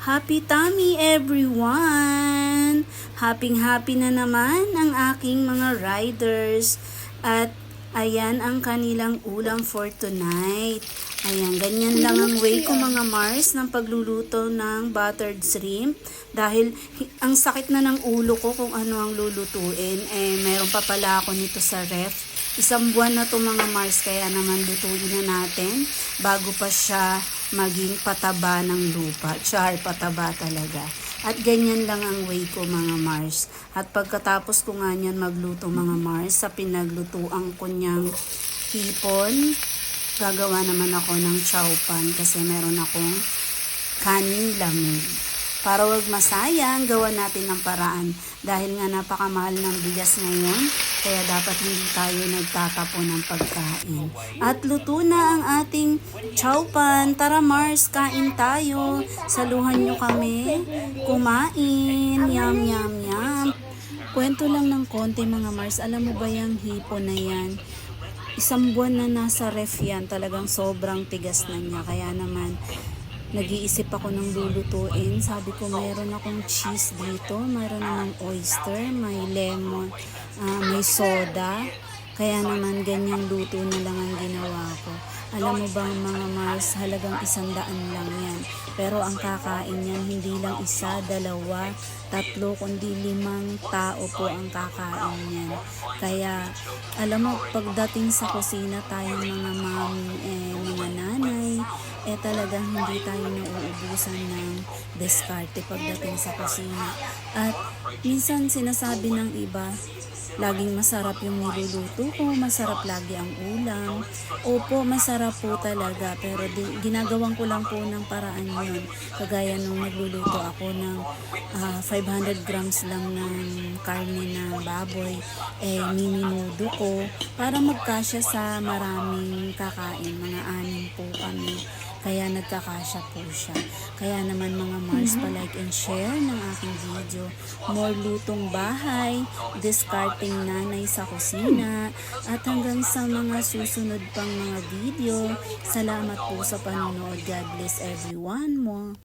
Happy tummy everyone! Happy na naman ang aking mga riders. At ayan ang kanilang ulam for tonight. Ayan, ganyan lang ang way ko mga Mars ng pagluluto ng buttered shrimp. Dahil ang sakit na ng ulo ko kung ano ang lulutuin. Meron pa pala ako nito sa ref. Isang buwan na to mga Mars, kaya naman lutuin na natin bago pa siya maging pataba ng lupa. Char, pataba talaga. At ganyan lang ang way ko mga Mars. At pagkatapos ko nga niyan magluto mga Mars, sa pinaglutuan ko niyang hipon, gagawa naman ako ng chow pan kasi meron akong kaning lamig. Para wag masayang, gawa natin ng paraan. Dahil nga napakamahal ng bigas ngayon, kaya dapat hindi tayo nagtatapon ng pagkain. At luto na ang ating chow pan. Tara Mars, kain tayo. Saluhan nyo kami. Kumain. Yum, yum, yum. Kwento lang ng konti mga Mars. Alam mo ba yung hipon na yan? Isang buwan na nasa ref yan. Talagang sobrang tigas na niya. Kaya naman, nag-iisip ako ng lulutuin. Sabi ko, mayroon akong cheese dito. Mayroon namang oyster, may lemon, may soda. Kaya naman ganyang luto na lang ang ginawa ko. Alam mo bang mga Mars, halagang 100 lang yan. Pero ang kakain yan, hindi lang 1, 2, 3, kundi 5 tao po ang kakain yan. Kaya, alam mo, pagdating sa kusina, tayong mga mami, mga nanay, talagang hindi tayo nauubusan ng diskarte pagdating sa kusina. At minsan sinasabi ng iba, laging masarap yung niluluto ko, masarap lagi ang ulam. Opo, masarap po talaga, pero ginagawan ko lang po ng paraan yun. Kagaya nung nagluluto ako ng 500 grams lang ng karne na baboy, mininudo ko para magkasya sa maraming kakain, mga 6 po kami. Kaya nagkakasya po siya. Kaya naman mga Mars, pa-like and share ng aking video. More lutong bahay, discarding nanay sa kusina, at hanggang sa mga susunod pang mga video. Salamat po sa panonood. God bless everyone mo.